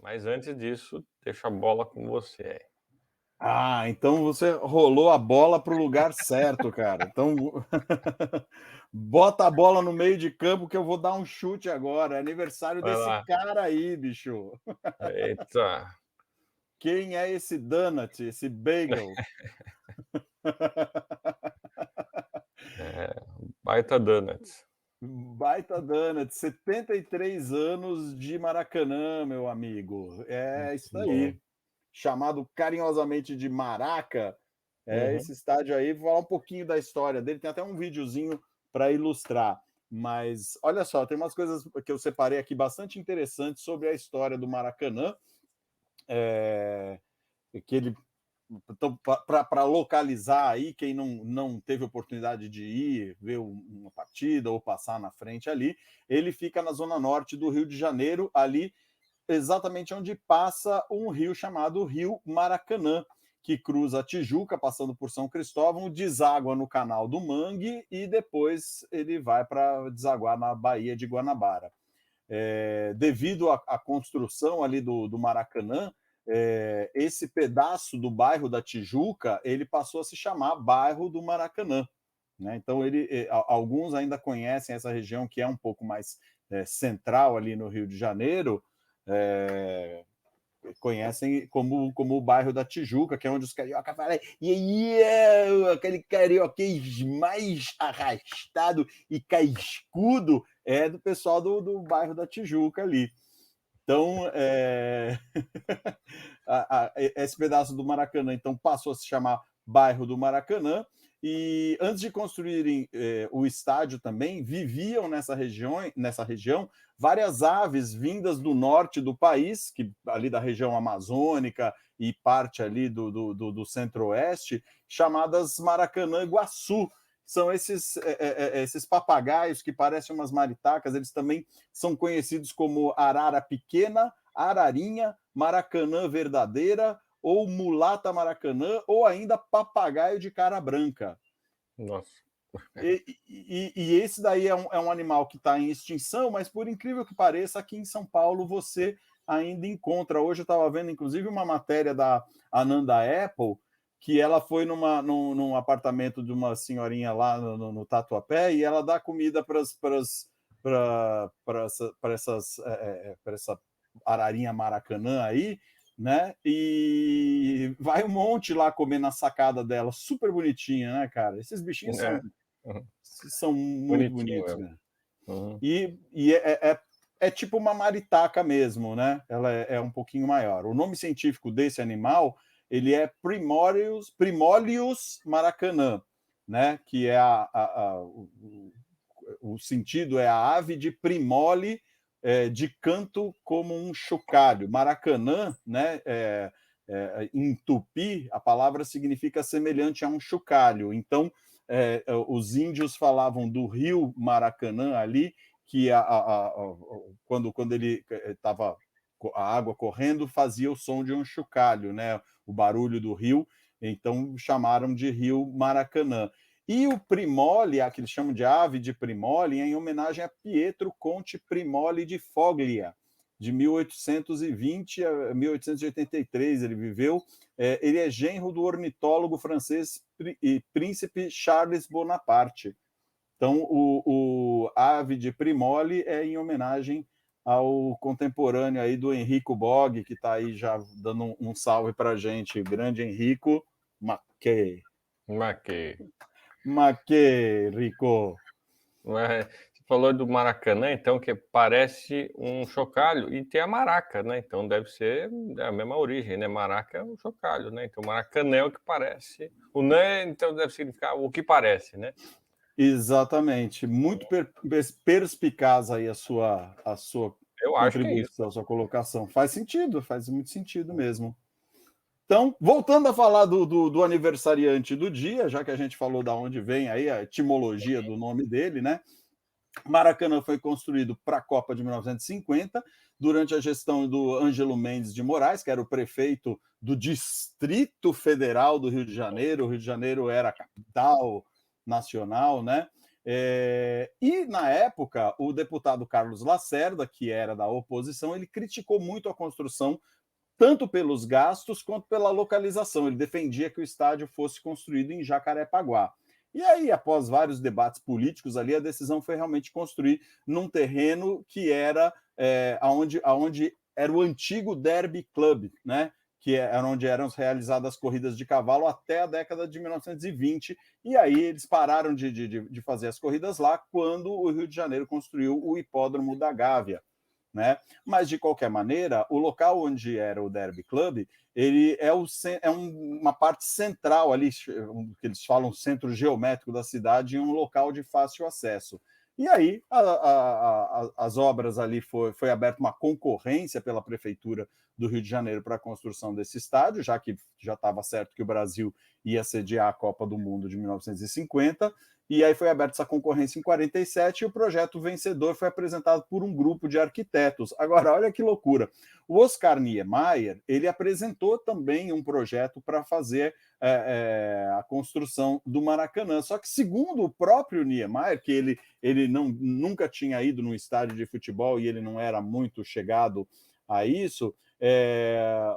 Mas antes disso, deixa a bola com você aí. Ah, então você rolou a bola para o lugar certo, cara. Então, bota a bola no meio de campo que eu vou dar um chute agora. É aniversário Vai desse lá. cara aí, bicho. Eita, Quem é esse donut, esse bagel? baita donuts. Baita donut, 73 anos de Maracanã, meu amigo. É Muito isso bom. aí. Chamado carinhosamente de Maraca. É esse Uhum. estádio aí. Vou falar um pouquinho da história dele. Tem até um videozinho para ilustrar. Mas olha só, tem umas coisas que eu separei aqui bastante interessantes sobre a história do Maracanã. É, que ele então, para localizar aí, quem não teve oportunidade de ir ver uma partida ou passar na frente ali, ele fica na zona norte do Rio de Janeiro, ali exatamente onde passa um rio chamado Rio Maracanã, que cruza a Tijuca, passando por São Cristóvão, deságua no Canal do Mangue e depois ele vai para desaguar na Baía de Guanabara. Devido à construção ali do Maracanã, esse pedaço do bairro da Tijuca ele passou a se chamar bairro do Maracanã. Né? Então, alguns ainda conhecem essa região que é um pouco mais central ali no Rio de Janeiro, é, conhecem como o bairro da Tijuca, que é onde os carioca falam, e aí é aquele carioquês mais arrastado e cascudo é do pessoal do bairro da Tijuca ali. Então, esse pedaço do Maracanã então passou a se chamar bairro do Maracanã. E antes de construírem o estádio também, viviam nessa região várias aves vindas do norte do país, que ali da região amazônica e parte ali do centro-oeste, chamadas Maracanã-Guaçu. São esses papagaios que parecem umas maritacas, eles também são conhecidos como arara pequena, ararinha, maracanã verdadeira, ou mulata maracanã, ou ainda papagaio de cara branca. Nossa. E esse daí é um animal que está em extinção, mas por incrível que pareça, aqui em São Paulo você ainda encontra. Hoje eu estava vendo, inclusive, uma matéria da Ananda Apple, que ela foi num apartamento de uma senhorinha lá no Tatuapé e ela dá comida para essa ararinha maracanã aí, né? E vai um monte lá comer na sacada dela, super bonitinha, né, cara? Esses bichinhos É. Uhum. são muito Bonitinho bonitos, mesmo. cara. Uhum. E é tipo uma maritaca mesmo, né? Ela é um pouquinho maior. O nome científico desse animal ele é Primolius maracanã, né? Que é o sentido é a ave de primole de canto como um chocalho. Maracanã, né? Em tupi, a palavra significa semelhante a um chocalho. Então, os índios falavam do rio Maracanã ali, que quando ele estava a água correndo, fazia o som de um chocalho, né? O barulho do rio, então chamaram de Rio Maracanã. E o Primole, que eles chamam de ave de Primole, é em homenagem a Pietro Conte Primole de Foglia, de 1820 a 1883 ele viveu. Ele é genro do ornitólogo francês e príncipe Charles Bonaparte. Então, o ave de Primole é em homenagem ao contemporâneo aí do Henrico Bog, que está aí já dando um salve para a gente. Grande Henrico Maquet. Maquei. Maquet, Rico. Você falou do Maracanã, então, que parece um chocalho, e tem a maraca, né? Então deve ser a mesma origem, né? Maraca é um chocalho, né? Então Maracanã é o que parece. O Nã, então, deve significar o que parece, né? Exatamente. Muito perspicaz aí a sua Eu acho que é isso. contribuição, a sua colocação. Faz sentido, faz muito sentido mesmo. Então, voltando a falar do aniversariante do dia, já que a gente falou da onde vem aí a etimologia do nome dele, né? Maracanã foi construído para a Copa de 1950, durante a gestão do Ângelo Mendes de Moraes, que era o prefeito do Distrito Federal do Rio de Janeiro. O Rio de Janeiro era a capital nacional, né? E, na época, o deputado Carlos Lacerda, que era da oposição, ele criticou muito a construção, tanto pelos gastos quanto pela localização. Ele defendia que o estádio fosse construído em Jacarepaguá. E aí, após vários debates políticos ali, a decisão foi realmente construir num terreno que era onde era o antigo Derby Club, né? Que era onde eram realizadas as corridas de cavalo até a década de 1920, e aí eles pararam de fazer as corridas lá quando o Rio de Janeiro construiu o Hipódromo da Gávea, né? Mas, de qualquer maneira, o local onde era o Derby Club, ele é uma parte central ali, que eles falam centro geométrico da cidade, em um local de fácil acesso. E aí, as obras ali, foi aberta uma concorrência pela Prefeitura do Rio de Janeiro para a construção desse estádio, já que já estava certo que o Brasil ia sediar a Copa do Mundo de 1950, e aí foi aberta essa concorrência em 47 e o projeto vencedor foi apresentado por um grupo de arquitetos. Agora, olha que loucura, o Oscar Niemeyer, ele apresentou também um projeto para fazer a construção do Maracanã, só que segundo o próprio Niemeyer, que ele nunca tinha ido num estádio de futebol e ele não era muito chegado a isso,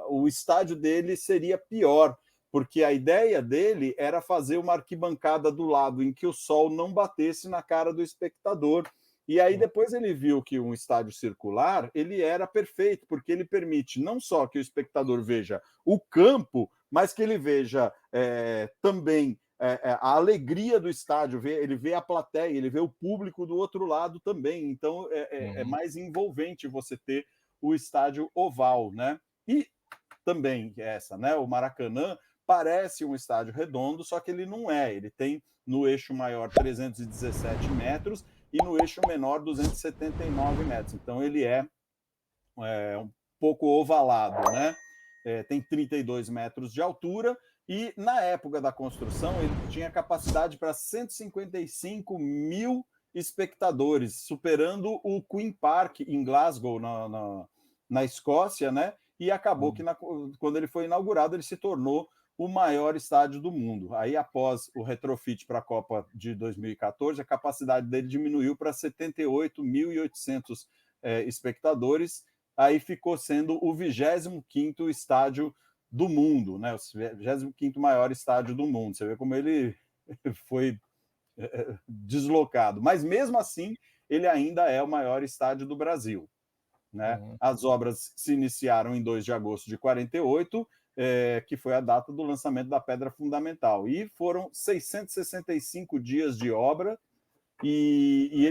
o estádio dele seria pior, porque a ideia dele era fazer uma arquibancada do lado em que o sol não batesse na cara do espectador. E aí depois ele viu que um estádio circular, ele era perfeito, porque ele permite não só que o espectador veja o campo, mas que ele veja também a alegria do estádio, ele vê a plateia, ele vê o público do outro lado também. Então é mais envolvente você ter o estádio oval, né? E também né? O Maracanã parece um estádio redondo, só que ele não é. Ele tem no eixo maior 317 metros e no eixo menor 279 metros. Então ele é um pouco ovalado, né? Tem 32 metros de altura e na época da construção ele tinha capacidade para 155 mil espectadores, superando o Queen Park em Glasgow, na Escócia, né? E acabou que quando ele foi inaugurado ele se tornou o maior estádio do mundo. Aí, após o retrofit para a Copa de 2014, a capacidade dele diminuiu para 78.800 espectadores, aí ficou sendo o 25º estádio do mundo, né? O 25º maior estádio do mundo. Você vê como ele foi deslocado. Mas, mesmo assim, ele ainda é o maior estádio do Brasil, né? As obras se iniciaram em 2 de agosto de 48, que foi a data do lançamento da pedra fundamental. E foram 665 dias de obra, e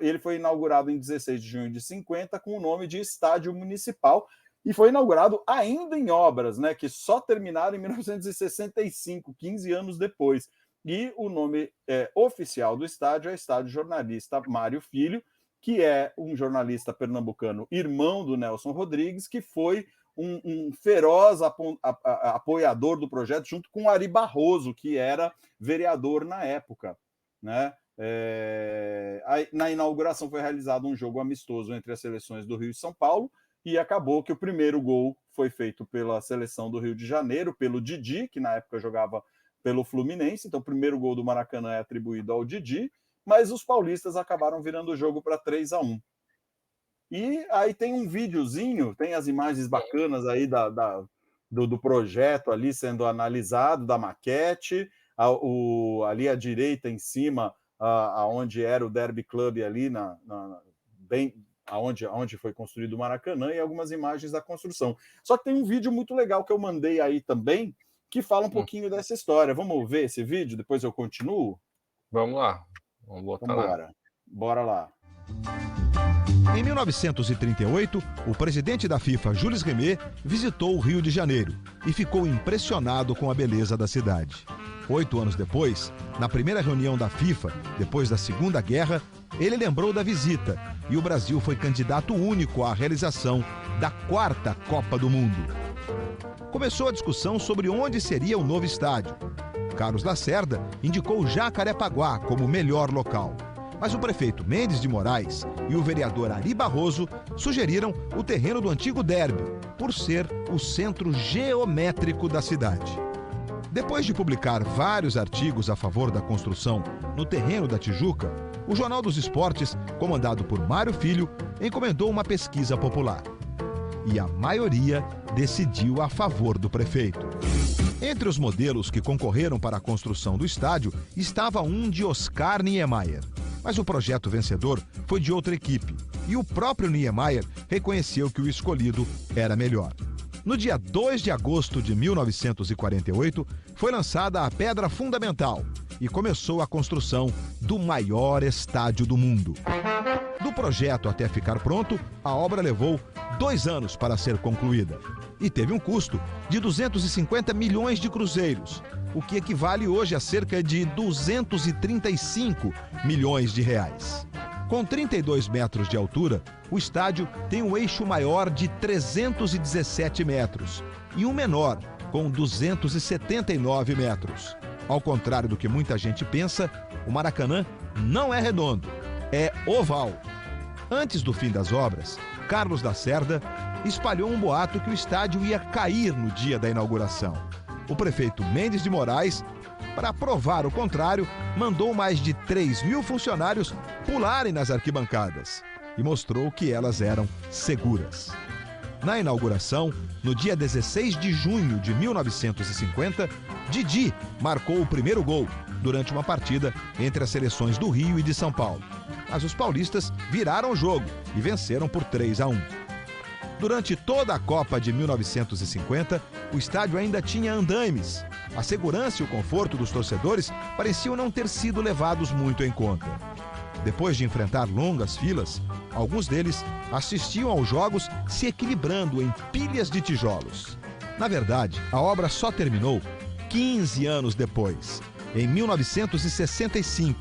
ele foi inaugurado em 16 de junho de 50 com o nome de Estádio Municipal, e foi inaugurado ainda em obras, né, que só terminaram em 1965, 15 anos depois. E o nome oficial do estádio é Estádio Jornalista Mário Filho, que é um jornalista pernambucano, irmão do Nelson Rodrigues, que foi um feroz apoiador do projeto, junto com Ari Barroso, que era vereador na época, né? Na inauguração foi realizado um jogo amistoso entre as seleções do Rio e São Paulo, e acabou que o primeiro gol foi feito pela seleção do Rio de Janeiro, pelo Didi, que na época jogava pelo Fluminense. Então o primeiro gol do Maracanã é atribuído ao Didi, mas os paulistas acabaram virando o jogo para 3-1. E aí tem um videozinho, tem as imagens bacanas aí do projeto ali sendo analisado, da maquete, ali à direita em cima, aonde era o Derby Club ali, bem aonde foi construído o Maracanã, e algumas imagens da construção. Só que tem um vídeo muito legal que eu mandei aí também, que fala um pouquinho dessa história. Vamos ver esse vídeo, depois eu continuo? Vamos lá, vamos botar lá. Bora lá. Em 1938, o presidente da FIFA, Jules Rimet, visitou o Rio de Janeiro e ficou impressionado com a beleza da cidade. 8 anos depois, na primeira reunião da FIFA, depois da Segunda Guerra, ele lembrou da visita e o Brasil foi candidato único à realização da 4ª Copa do Mundo. Começou a discussão sobre onde seria o novo estádio. Carlos Lacerda indicou Jacarepaguá como o melhor local. Mas o prefeito Mendes de Moraes e o vereador Ari Barroso sugeriram o terreno do antigo Derby, por ser o centro geométrico da cidade. Depois de publicar vários artigos a favor da construção no terreno da Tijuca, o Jornal dos Esportes, comandado por Mário Filho, encomendou uma pesquisa popular. E a maioria decidiu a favor do prefeito. Entre os modelos que concorreram para a construção do estádio estava um de Oscar Niemeyer. Mas o projeto vencedor foi de outra equipe e o próprio Niemeyer reconheceu que o escolhido era melhor. No dia 2 de agosto de 1948, foi lançada a pedra fundamental e começou a construção do maior estádio do mundo. Do projeto até ficar pronto, a obra levou 2 anos para ser concluída e teve um custo de 250 milhões de cruzeiros, o que equivale hoje a cerca de 235 milhões de reais. Com 32 metros de altura, o estádio tem um eixo maior de 317 metros e um menor, com 279 metros. Ao contrário do que muita gente pensa, o Maracanã não é redondo, é oval. Antes do fim das obras, Carlos Lacerda espalhou um boato que o estádio ia cair no dia da inauguração. O prefeito Mendes de Moraes, para provar o contrário, mandou mais de 3.000 funcionários pularem nas arquibancadas e mostrou que elas eram seguras. Na inauguração, no dia 16 de junho de 1950, Didi marcou o primeiro gol durante uma partida entre as seleções do Rio e de São Paulo. Mas os paulistas viraram o jogo e venceram por 3-1. Durante toda a Copa de 1950, o estádio ainda tinha andaimes. A segurança e o conforto dos torcedores pareciam não ter sido levados muito em conta. Depois de enfrentar longas filas, alguns deles assistiam aos jogos se equilibrando em pilhas de tijolos. Na verdade, a obra só terminou 15 anos depois, em 1965,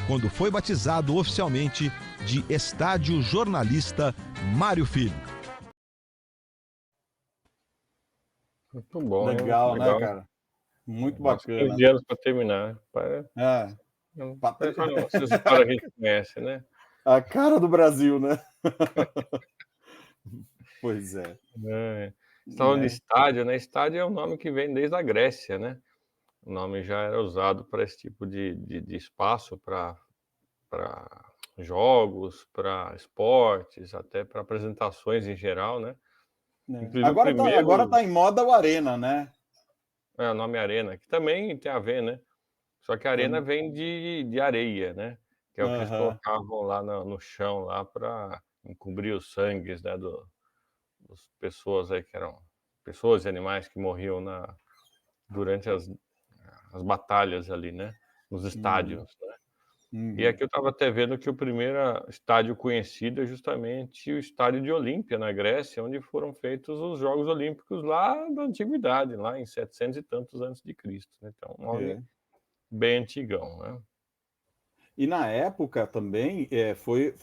quando foi batizado oficialmente de Estádio Jornalista Mário Filho. Muito bom. Legal, Legal. né, cara? Muito bacana. 15 anos para terminar. Essas histórias a gente conhece, né? A cara do Brasil, né? Pois é. Você falando de estádio, né? Estádio é um nome que vem desde a Grécia, né? O nome já era usado para esse tipo de espaço, para jogos, para esportes, até para apresentações em geral, né? Agora tá em moda o Arena, né? É, o nome Arena, que também tem a ver, né? Só que a arena vem de areia, né? Que é o que eles colocavam lá no chão lá para encobrir os sangues, né? Das pessoas aí que eram pessoas e animais que morriam durante as batalhas ali, né? Nos estádios, né? E aqui eu estava até vendo que o primeiro estádio conhecido é justamente o estádio de Olímpia, na Grécia, onde foram feitos os Jogos Olímpicos lá da Antiguidade, lá em 700 e tantos antes de Cristo. Né? Então, um nome bem antigão, né? E na época também foi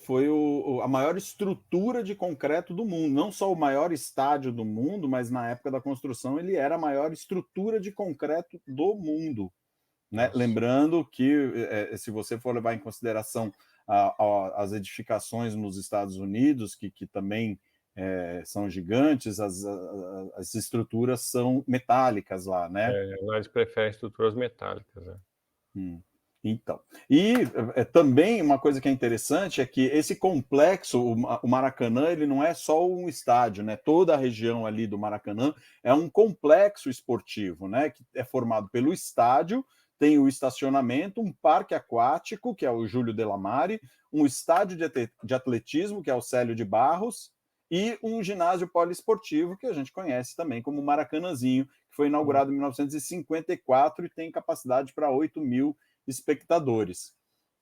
a maior estrutura de concreto do mundo, não só o maior estádio do mundo, mas na época da construção ele era a maior estrutura de concreto do mundo. Né? Lembrando que, se você for levar em consideração as edificações nos Estados Unidos, que também são gigantes, as estruturas são metálicas lá, né? Lá eles preferem estruturas metálicas. Então, e também uma coisa que é interessante é que esse complexo, o Maracanã, ele não é só um estádio, né? Toda a região ali do Maracanã é um complexo esportivo, né? Que é formado pelo estádio, tem o estacionamento, um parque aquático, que é o Júlio Delamare, um estádio de atletismo, que é o Célio de Barros, e um ginásio poliesportivo, que a gente conhece também como Maracanãzinho, que foi inaugurado em 1954 e tem capacidade para 8.000 espectadores,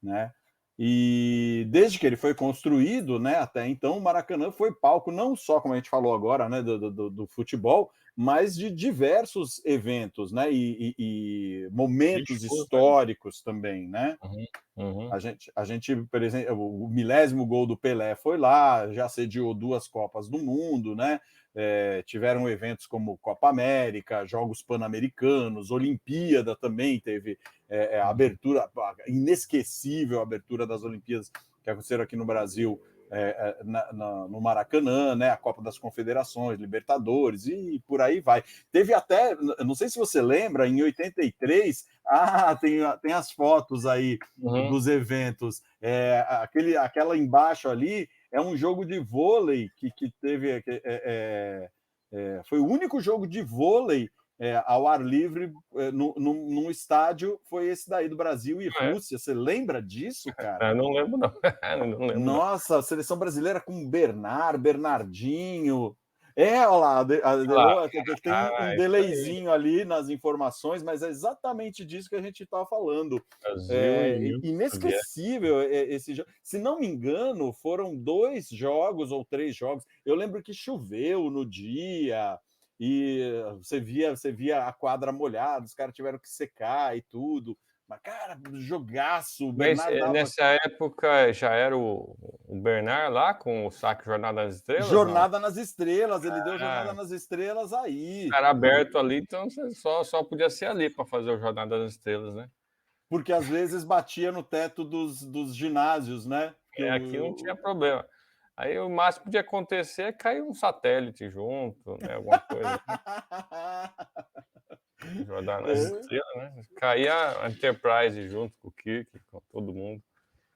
né? E desde que ele foi construído, né, até então, o Maracanã foi palco não só, como a gente falou agora, né, do futebol, mas de diversos eventos, né, e momentos históricos também, né? A gente, por exemplo, o 1000º gol do Pelé foi lá, já sediou 2 Copas do Mundo, né? Tiveram eventos como Copa América, Jogos Pan-Americanos, Olimpíada também teve a abertura, a inesquecível abertura das Olimpíadas que aconteceram aqui no Brasil no Maracanã, né? A Copa das Confederações, Libertadores e por aí vai. Teve até, não sei se você lembra, em 83, tem as fotos aí dos eventos. Aquela embaixo ali é um jogo de vôlei que teve. Foi o único jogo de vôlei ao ar livre num estádio, foi esse daí do Brasil e Rússia. Você lembra disso, cara? Eu não lembro, não. Não lembro, Nossa, a seleção brasileira com Bernardinho. Olha lá, tem um delayzinho ali nas informações, mas é exatamente disso que a gente está falando. Brasil e inesquecível esse jogo. Se não me engano, foram 2 jogos ou 3 jogos. Eu lembro que choveu no dia e você via a quadra molhada, os caras tiveram que secar e tudo. Mas, cara, jogaço. Mas nessa época já era o Bernard lá com o saque Jornada nas Estrelas? Jornada nas Estrelas, ele deu Jornada nas Estrelas aí. Era aberto ali, então você só podia ser ali para fazer o Jornada nas Estrelas, né? Porque às vezes batia no teto dos ginásios, né? Aqui não tinha problema. Aí o máximo que podia acontecer é cair um satélite junto, né? Alguma coisa. Jornada nas Estrelas, né? Caía a Enterprise junto com o Kirk, com todo mundo.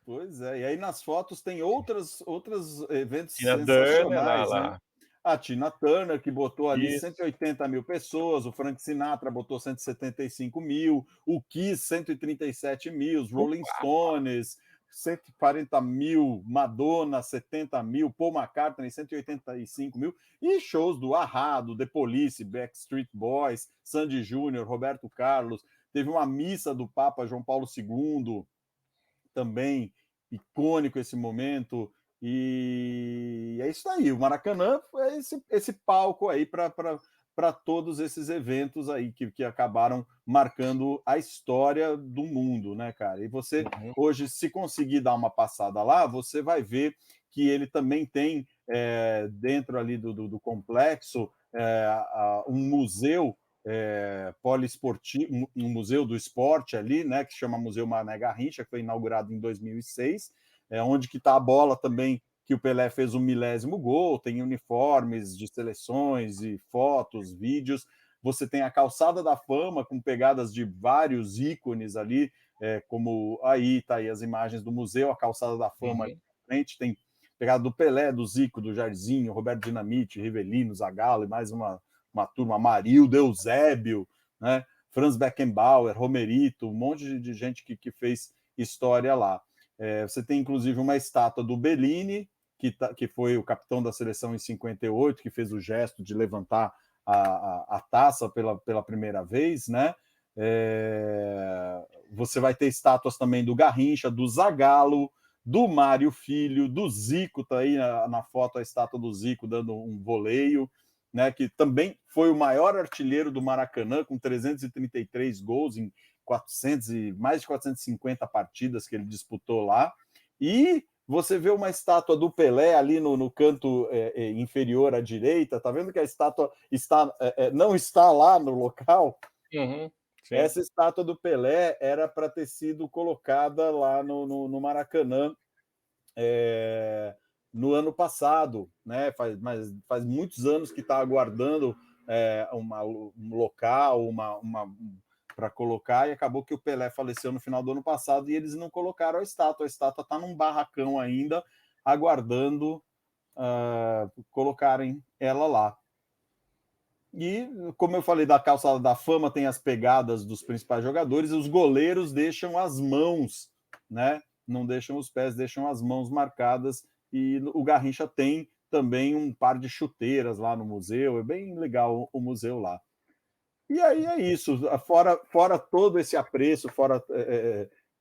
Pois é, e aí nas fotos tem outros eventos Tina sensacionais, Turner, né? A Tina Turner, que botou ali Isso. 180 mil pessoas, o Frank Sinatra botou 175 mil, o Kiss 137 mil, os Rolling Stones 140 mil, Madonna 70 mil, Paul McCartney 185 mil, e shows do A-ha, do The Police, Backstreet Boys, Sandy Júnior, Roberto Carlos, teve uma missa do Papa João Paulo II, também icônico esse momento, e é isso aí, o Maracanã é esse palco aí para todos esses eventos aí que acabaram marcando a história do mundo, né, cara? E você, hoje, se conseguir dar uma passada lá, você vai ver que ele também tem, dentro ali do complexo, um museu poliesportivo, um museu do esporte ali, né, que se chama Museu Mané Garrincha, que foi inaugurado em 2006, onde que está a bola também que o Pelé fez o 1000º gol, tem uniformes de seleções e fotos, vídeos. Você tem a Calçada da Fama com pegadas de vários ícones ali, como aí tá aí as imagens do museu, a Calçada da Fama ali na frente, tem pegada do Pelé, do Zico, do Jairzinho, Roberto Dinamite, Rivelino, Zagallo e mais uma turma, Amarildo, Eusébio, né? Franz Beckenbauer, Romerito, um monte de gente que fez história lá. Você tem, inclusive, uma estátua do Bellini, que foi o capitão da seleção em 58, que fez o gesto de levantar a taça pela primeira vez, né? Você vai ter estátuas também do Garrincha, do Zagallo, do Mário Filho, do Zico, tá aí na foto a estátua do Zico dando um voleio, né, que também foi o maior artilheiro do Maracanã, com 333 gols em mais de 450 partidas que ele disputou lá. E você vê uma estátua do Pelé ali no canto inferior à direita, tá vendo que a estátua não está lá no local? Sim. Essa estátua do Pelé era para ter sido colocada lá no Maracanã no ano passado, né? Faz muitos anos que está aguardando um local, para colocar, e acabou que o Pelé faleceu no final do ano passado e eles não colocaram a estátua. A estátua está num barracão ainda, aguardando colocarem ela lá. E, como eu falei da Calçada da Fama, tem as pegadas dos principais jogadores, e os goleiros deixam as mãos, né? Não deixam os pés, deixam as mãos marcadas, e o Garrincha tem também um par de chuteiras lá no museu, é bem legal o museu lá. E aí é isso, fora todo esse apreço, fora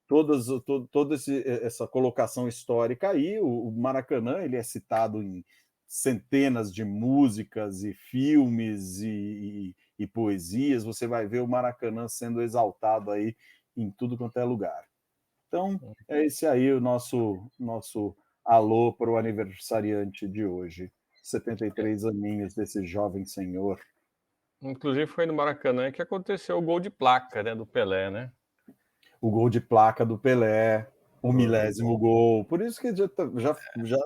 toda essa colocação histórica aí, o Maracanã ele é citado em centenas de músicas e filmes e poesias, você vai ver o Maracanã sendo exaltado aí em tudo quanto é lugar. Então, é esse aí o nosso alô para o aniversariante de hoje. 73 aninhos desse jovem senhor. Inclusive foi no Maracanã que aconteceu o gol de placa, né, do Pelé, né? O gol de placa do Pelé. O milésimo gol. Por isso que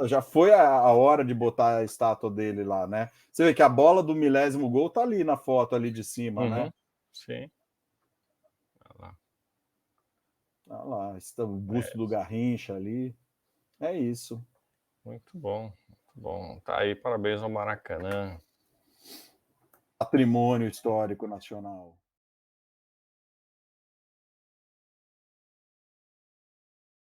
já foi a hora de botar a estátua dele lá, né? Você vê que a bola do milésimo gol tá ali na foto ali de cima, né? Sim. Olha lá. Olha lá, está o busto do Garrincha ali. É isso. Muito bom, muito bom. Tá aí, parabéns ao Maracanã. Patrimônio histórico nacional.